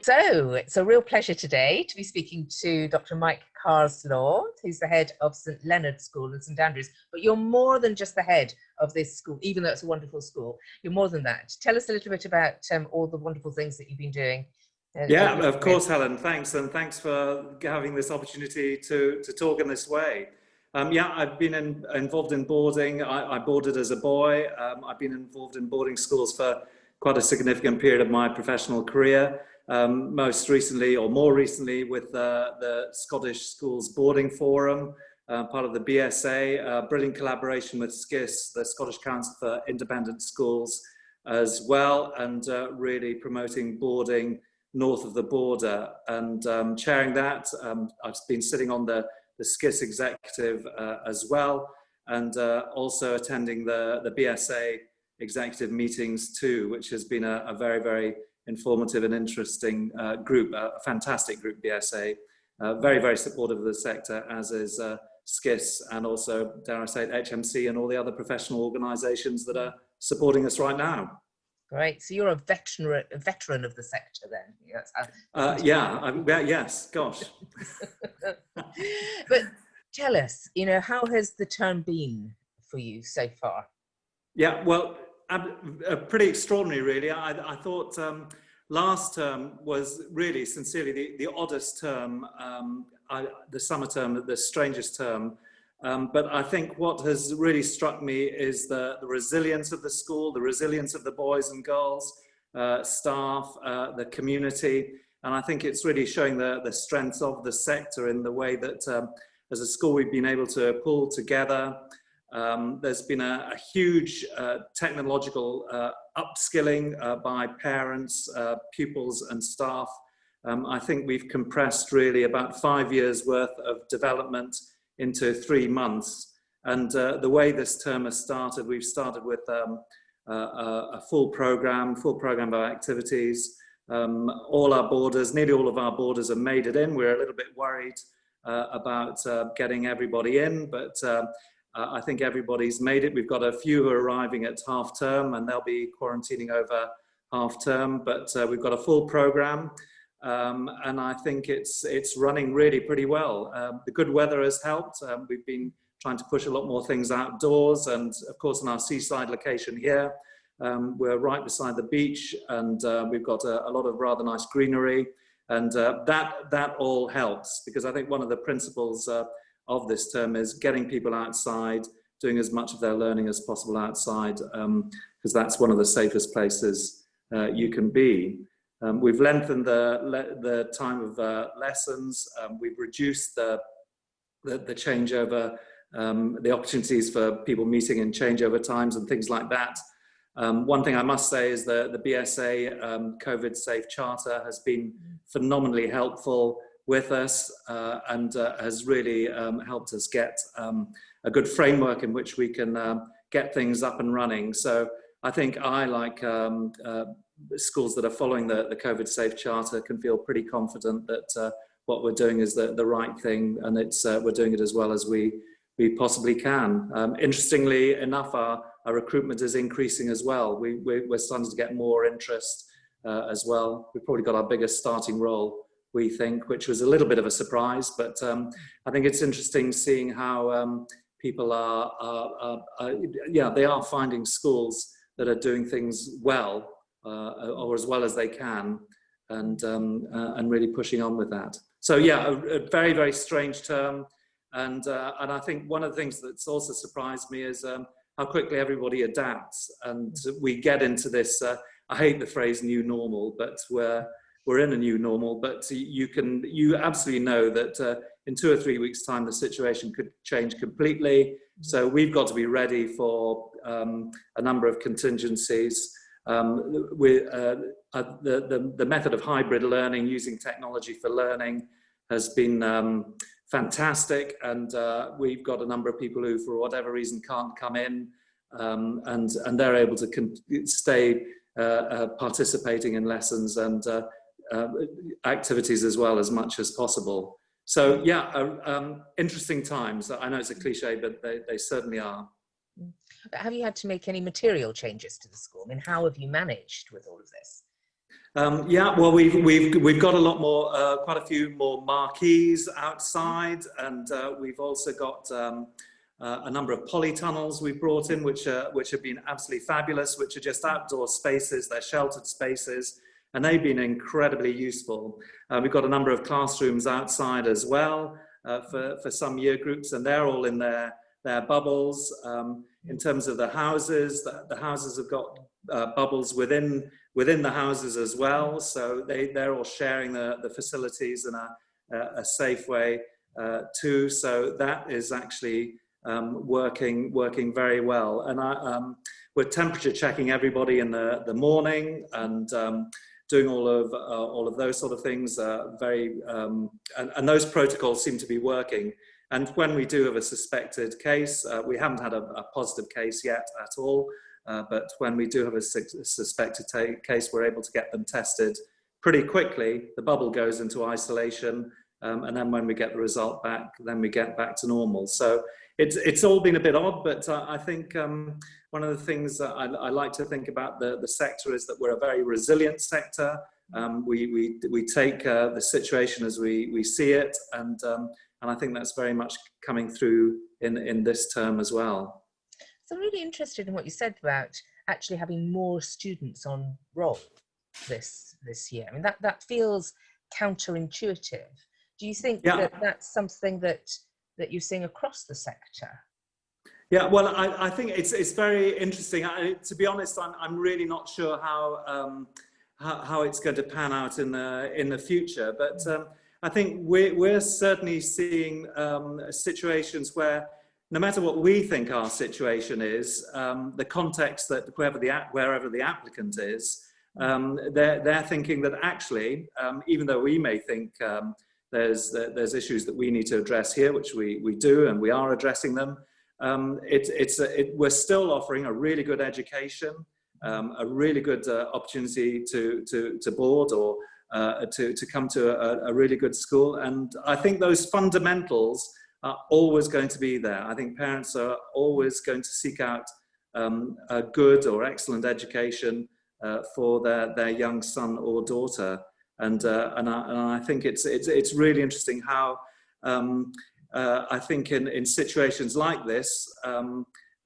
So it's a real pleasure today to be speaking to Dr. Mike Carslaw, who's the head of St Leonards School in St Andrews. But you're more than just the head of this school, even though it's a wonderful school. You're more than that. Tell us a little bit about all the wonderful things that you've been doing. Yeah, of course, Helen. Thanks, and thanks for having this opportunity to talk in this way. Yeah, I've been involved in boarding. I boarded as a boy. I've been involved in boarding schools for quite a significant period of my professional career. Most recently, or more recently, with the Scottish Schools Boarding Forum, part of the BSA, brilliant collaboration with SCIS, the Scottish Council for Independent Schools, as well, and really promoting boarding north of the border. And chairing that, I've been sitting on the SCIS executive as well, and also attending the BSA executive meetings too, which has been a very, very informative and interesting group, a fantastic group, BSA, very, very supportive of the sector, as is SCIS, and also, dare I say it, HMC and all the other professional organisations that are supporting us right now. Great. So you're a veteran of the sector then. Yes, gosh. But tell us, how has the term been for you so far? Yeah, well, pretty extraordinary, really. I thought last term was really, sincerely, the oddest term, the summer term, the strangest term. But I think what has really struck me is the resilience of the school, the resilience of the boys and girls, staff, the community. And I think it's really showing the strength of the sector in the way that as a school we've been able to pull together. There's been a huge technological upskilling by parents, pupils and staff. I think we've compressed really about 5 years worth of development into 3 months. And the way this term has started, we've started with a full program of activities. All our boarders, nearly all of our boarders have made it in. We're a little bit worried about getting everybody in, but I think everybody's made it. We've got a few who are arriving at half term, and they'll be quarantining over half term, but we've got a full program. And I think it's running really pretty well. The good weather has helped. We've been trying to push a lot more things outdoors, and of course in our seaside location here, we're right beside the beach, and we've got a lot of rather nice greenery, and that all helps, because I think one of the principles of this term is getting people outside, doing as much of their learning as possible outside, because that's one of the safest places you can be. We've lengthened the time of lessons. We've reduced the changeover, the opportunities for people meeting in changeover times and things like that. One thing I must say is the BSA COVID Safe Charter has been phenomenally helpful with us, and has really helped us get a good framework in which we can get things up and running. So I think I, like schools that are following the COVID Safe Charter, can feel pretty confident that what we're doing is the right thing, and we're doing it as well as we possibly can. Interestingly enough, our recruitment is increasing as well. We're starting to get more interest as well. We've probably got our biggest starting role, we think, which was a little bit of a surprise, but I think it's interesting seeing how people they are finding schools that are doing things well, or as well as they can, and really pushing on with that. So yeah, a very, very strange term, and I think one of the things that's also surprised me is how quickly everybody adapts, and we get into this. I hate the phrase "new normal," but we're in a new normal. But you absolutely know that in 2 or 3 weeks' time the situation could change completely. So we've got to be ready for a number of contingencies. The method of hybrid learning, using technology for learning, has been fantastic, and we've got a number of people who, for whatever reason, can't come in, and they're able to stay participating in lessons and activities as well, as much as possible. So yeah, interesting times. I know it's a cliche, but they certainly are. But have you had to make any material changes to the school? I mean, how have you managed with all of this? Yeah, well, we've got a lot more, quite a few more marquees outside, and we've also got a number of polytunnels we've brought in, which have been absolutely fabulous, which are just outdoor spaces. They're sheltered spaces, and they've been incredibly useful. We've got a number of classrooms outside as well for some year groups, and they're all in their bubbles. In terms of the houses, the houses have got bubbles within the houses as well, so they're all sharing the facilities in a safe way too. So that is actually working very well. And we're temperature checking everybody in the morning, and doing all of those sort of things. And those protocols seem to be working. And when we do have a suspected case, we haven't had a positive case yet at all. But when we do have a suspected case, we're able to get them tested pretty quickly. The bubble goes into isolation, and then when we get the result back, then we get back to normal. So it's all been a bit odd, but I think one of the things that I like to think about the sector is that we're a very resilient sector. We take the situation as we see it, and I think that's very much coming through in this term as well. So I'm really interested in what you said about actually having more students on roll this year. I mean, that feels counterintuitive. Do you think that that's something that you're seeing across the sector? Yeah, well, I think it's very interesting. To be honest, I'm really not sure how it's going to pan out in the future. But I think we're certainly seeing situations where, no matter what we think our situation is, the context that wherever the applicant is, they're thinking that actually, even though we may think there's issues that we need to address here, which we do, and we are addressing them, we're still offering a really good education, a really good opportunity to board or to come to a really good school. And I think those fundamentals are always going to be there. I think parents are always going to seek out a good or excellent education for their young son or daughter. And I think it's really interesting how I think in situations like this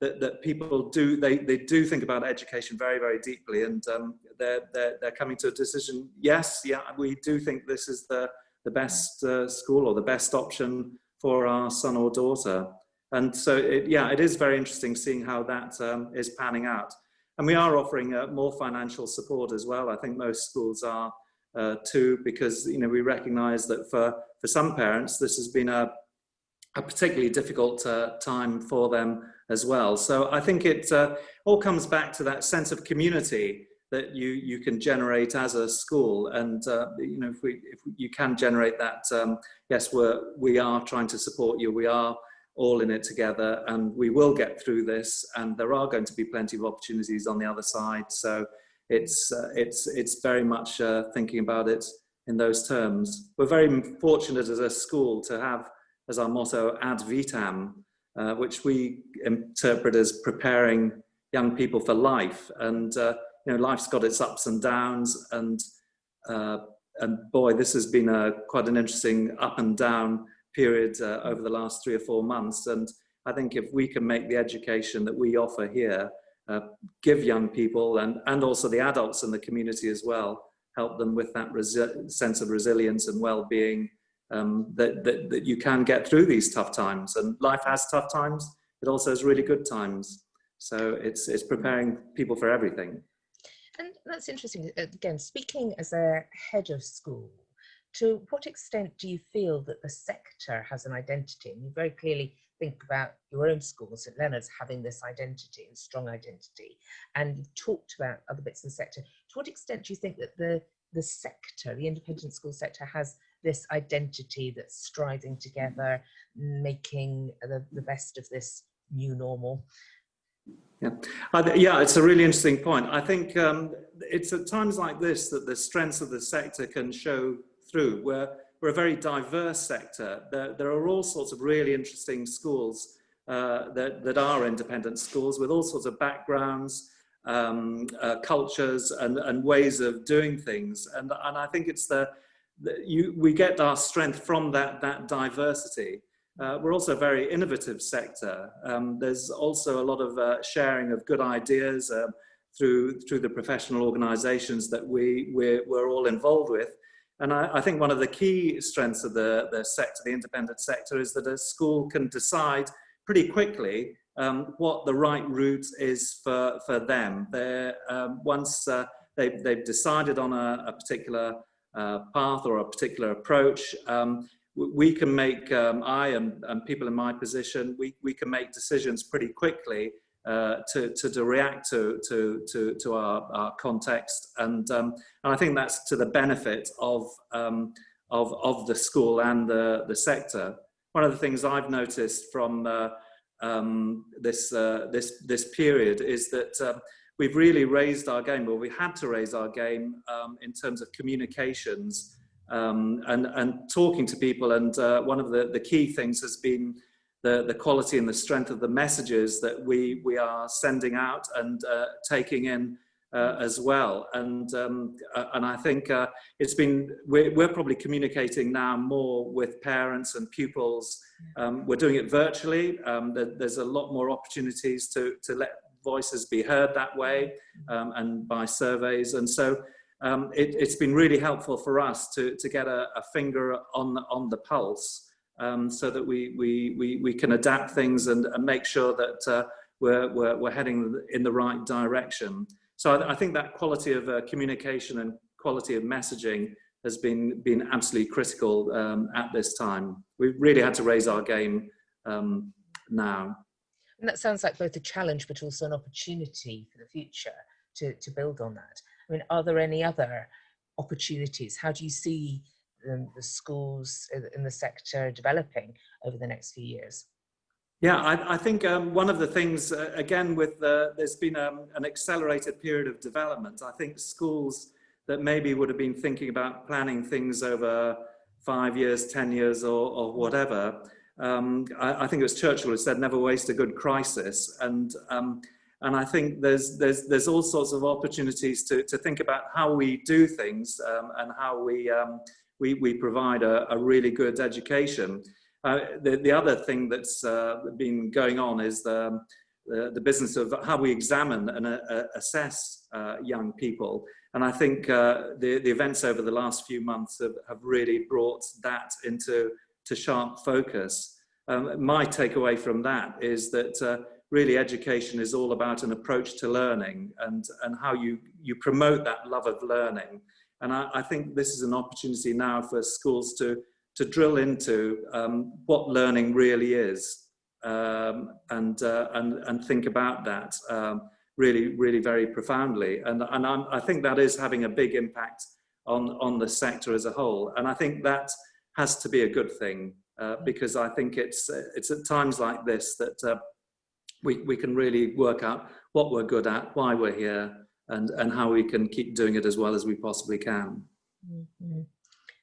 that people do think about education very, very deeply, and they're coming to a decision. Yes, yeah, we do think this is the best school or the best option for our son or daughter. And so it is very interesting seeing how that is panning out. And we are offering more financial support as well. I think most schools are too, because we recognise that for some parents this has been a particularly difficult time for them as well. So I think it all comes back to that sense of community that you can generate as a school. And if you can generate that, yes, we are trying to support you. We are all in it together, and we will get through this. And there are going to be plenty of opportunities on the other side. So it's very much thinking about it in those terms. We're very fortunate as a school to have as our motto ad vitam, which we interpret as preparing young people for life. And life's got its ups and downs, and boy, this has been quite an interesting up and down period over the last 3 or 4 months. And I think if we can make the education that we offer here give young people and also the adults in the community as well, help them with that sense of resilience and well-being, that you can get through these tough times. And life has tough times, it also has really good times. So it's preparing people for everything. And that's interesting. Again, speaking as a head of school, to what extent do you feel that the sector has an identity? And you very clearly think about your own school, St Leonards, having this identity and strong identity. And you've talked about other bits of the sector. To what extent do you think that the sector, the independent school sector, has this identity that's striving together, making the best of this new normal? Yeah, it's a really interesting point. I think it's at times like this that the strengths of the sector can show through. We're a very diverse sector. There are all sorts of really interesting schools that are independent schools with all sorts of backgrounds. cultures and ways of doing things. And I think it's we get our strength from that diversity. We're also a very innovative sector. There's also a lot of sharing of good ideas through the professional organisations that we're all involved with. And I think one of the key strengths of the sector, the independent sector, is that a school can decide pretty quickly what the right route is for them. Once they've decided on a particular path or a particular approach, we can make, I and people in my position, we can make decisions pretty quickly to react to our context, and I think that's to the benefit of the school and the sector. One of the things I've noticed from this period is that we've really raised our game, or we had to raise our game in terms of communications and talking to people. And one of the key things has been the quality and the strength of the messages that we are sending out and taking in as well. And I think it's been, we're probably communicating now more with parents and pupils. We're doing it virtually. There's a lot more opportunities to let voices be heard that way, and by surveys. And so it's been really helpful for us to get a finger on the pulse, so that we can adapt things and make sure that we're heading in the right direction. So I think that quality of communication and quality of messaging has been absolutely critical at this time. We've really had to raise our game now. And that sounds like both a challenge but also an opportunity for the future to build on that. I mean, are there any other opportunities? How do you see the schools in the sector developing over the next few years? Yeah, I think one of the things, again, with there's been an accelerated period of development. I think schools that maybe would have been thinking about planning things over 5 years, 10 years or whatever, I think it was Churchill who said, never waste a good crisis. And I think there's all sorts of opportunities to think about how we do things and how we provide a really good education. The other thing that's been going on is the business of how we examine and assess young people. And I think the events over the last few months have really brought that into sharp focus. My takeaway from that is that really education is all about an approach to learning and how you promote that love of learning. And I think this is an opportunity now for schools to drill into what learning really is, and think about that really very profoundly. And I think that is having a big impact on the sector as a whole. And I think that has to be a good thing, because I think it's at times like this that we can really work out what we're good at, why we're here, and how we can keep doing it as well as we possibly can. Mm-hmm.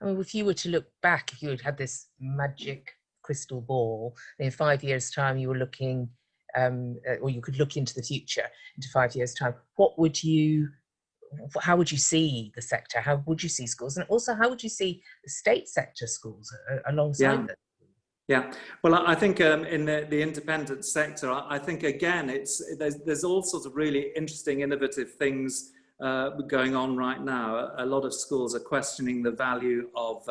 I mean, if you were to look back, if you had had this magic crystal ball, in 5 years' time you were looking, or you could look into the future, into 5 years' time, how would you see the sector? How would you see schools? And also, how would you see the state sector schools alongside them? Yeah, well, I think in the independent sector, I think again, there's all sorts of really interesting, innovative things going on right now. A lot of schools are questioning the value of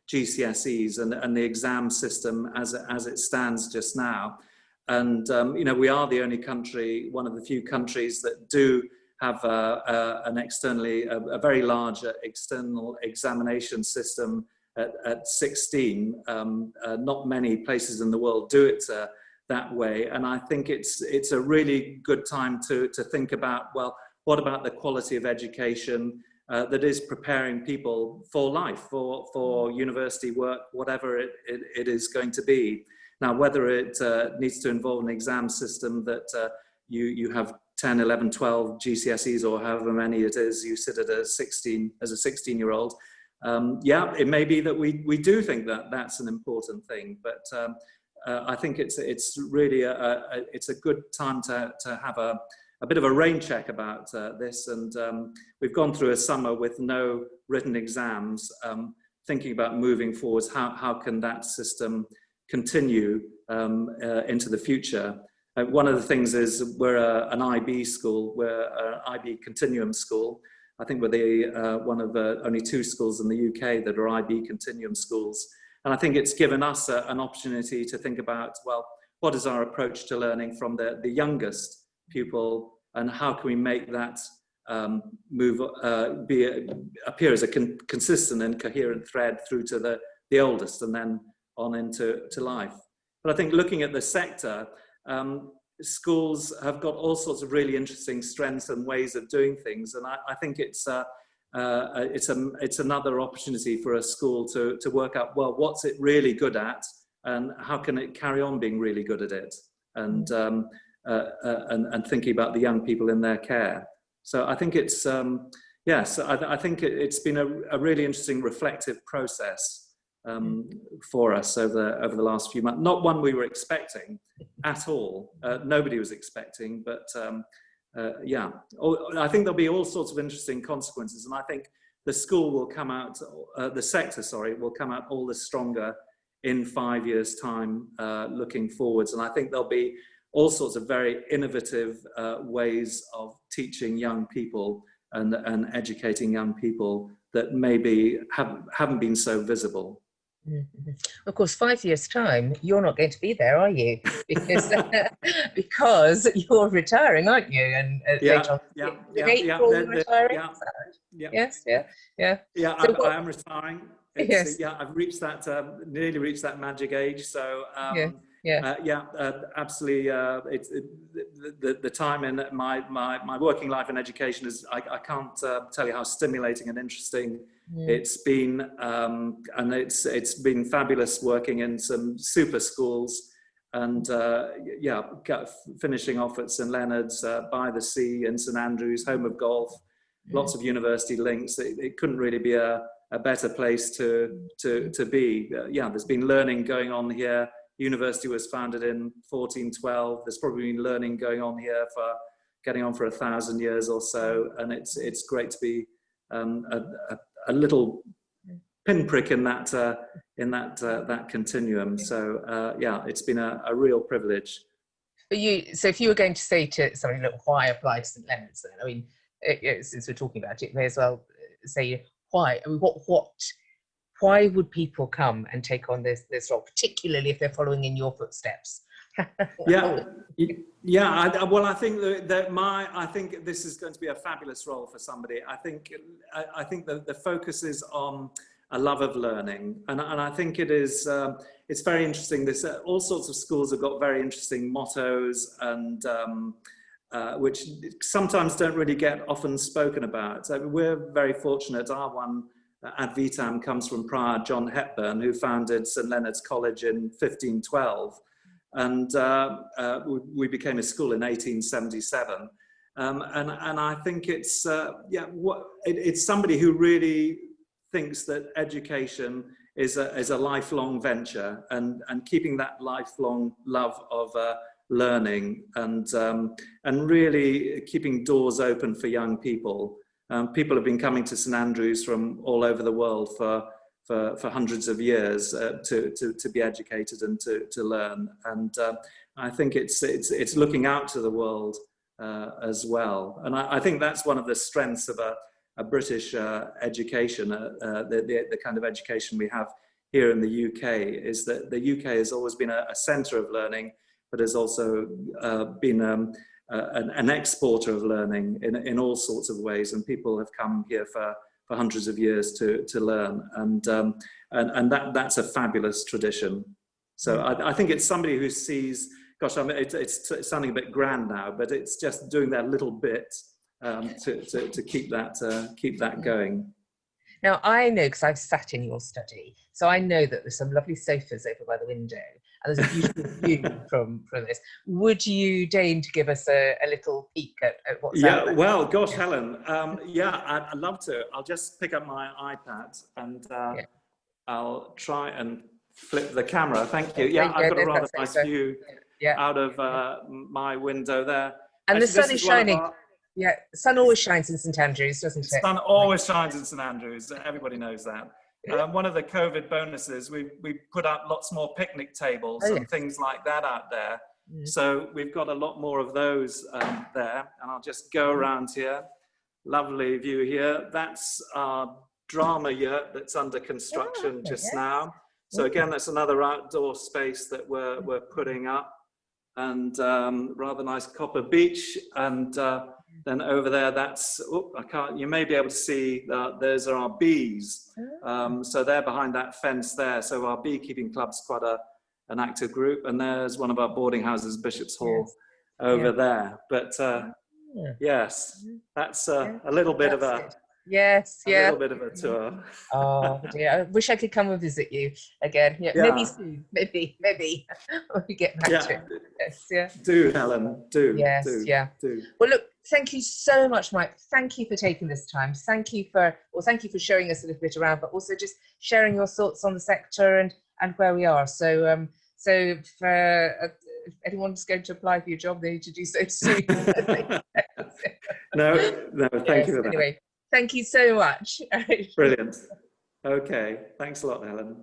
GCSEs and the exam system as it stands just now. And we are the only country, one of the few countries that do have a very large external examination system at 16. Not many places in the world do it that way, and I think it's a really good time to think about, well, what about the quality of education that is preparing people for life, for university work, whatever it is going to be. Now, whether it needs to involve an exam system that you have 10, 11, 12 GCSEs or however many it is you sit at as a 16-year-old, yeah, it may be that we do think that that's an important thing, but I think it's really it's a good time to have a bit of a rain check about this, and we've gone through a summer with no written exams, thinking about moving forwards. How can that system continue into the future? One of the things is we're an IB school, we're an IB continuum school. I think we're the one of only 2 schools in the UK that are IB continuum schools. And I think it's given us an opportunity to think about, well, what is our approach to learning from the youngest pupil, and how can we make that move, appear as a consistent and coherent thread through to the oldest, and then on into life. But I think looking at the sector, schools have got all sorts of really interesting strengths and ways of doing things, and I think it's another opportunity for a school to work out, well, what's it really good at, and how can it carry on being really good at it, and thinking about the young people in their care. So I think it's yes, I think it's been a really interesting reflective process for us over the last few months. Not one we were expecting at all. Nobody was expecting, but yeah, I think there'll be all sorts of interesting consequences, and I think the school will come out, the sector, sorry, will come out all the stronger in 5 years' time, looking forwards. And I think there'll be all sorts of very innovative ways of teaching young people and educating young people that maybe haven't been so visible. Mm-hmm. Of course, 5 years' time, you're not going to be there, are you? Because because you're retiring, aren't you? And later on, in April, you're retiring. Yes, yeah. So I am retiring. Yes. Yeah, I've reached that, nearly reached that magic age. So absolutely. It's the time in my working life in education is, I can't tell you how stimulating and interesting it's been, and it's been fabulous working in some super schools, and finishing off at St Leonards, by the sea, in St Andrews, home of golf, lots of university links. It couldn't really be a better place to be. There's been learning going on here. University was founded in 1412. There's probably been learning going on here for getting on for 1,000 years or so, and it's great to be a little pinprick in that continuum. So it's been a real privilege. So if you were going to say to somebody, look, why apply to St Leonards then? I mean, since we're talking about it, may as well say why. I mean, why would people come and take on this role, particularly if they're following in your footsteps? Well, I think I think this is going to be a fabulous role for somebody. I think the focus is on a love of learning, and I think it is. It's very interesting. There's all sorts of schools have got very interesting mottos, and which sometimes don't really get often spoken about. So we're very fortunate. Our one, ad vitam, comes from Prior John Hepburn, who founded St Leonard's College in 1512. And we became a school in 1877, and I think it's it's somebody who really thinks that education is a lifelong venture, and keeping that lifelong love of learning, and really keeping doors open for young people. People have been coming to St Andrews from all over the world for hundreds of years to be educated and to learn, and I think it's looking out to the world as well, and I think that's one of the strengths of a British education, the kind of education we have here in the UK, is that the UK has always been a centre of learning, but has also been an exporter of learning in all sorts of ways, and people have come here for hundreds of years to learn, and that's a fabulous tradition. So I think it's somebody who sees, gosh, I mean, it's sounding a bit grand now, but it's just doing that little bit to keep that going. Now, I know, because I've sat in your study, so I know that there's some lovely sofas over by the window, and there's a beautiful view from this. Would you deign to give us a little peek at what's out there? Well, gosh, Helen, I'd love to. I'll just pick up my iPad, and I'll try and flip the camera. Thank you. Yeah, I've got a rather nice view out of my window there. And the Actually, sun this is is one of shining. our, Yeah, the sun always shines in St Andrews, doesn't the it? sun always shines in St Andrews. Everybody knows that. One of the COVID bonuses, we put out lots more picnic tables Oh, and yes. things like that out there. Mm. So we've got a lot more of those there. And I'll just go around here. Lovely view here. That's our drama yurt that's under construction just now. So again, that's another outdoor space that we're putting up, and rather nice copper beach. And then over there, that's, you may be able to see that those are our bees. So they're behind that fence there. So our beekeeping club's quite an active group. And there's one of our boarding houses, Bishop's Hall, over there. But yes, that's a little bit of a... Yes, a little bit of a tour. Oh dear, I wish I could come and visit you again. Yeah, maybe soon. Maybe when we get back to it. Yes, yeah. Do, Helen. Do. Yes, do. Well, look, thank you so much, Mike. Thank you for taking this time. Thank you for showing us a little bit around, but also just sharing your thoughts on the sector and where we are. So, so if anyone's going to apply for your job, they need to do so soon. No, thank you for that. Anyway, thank you so much. Brilliant. Okay, thanks a lot, Helen.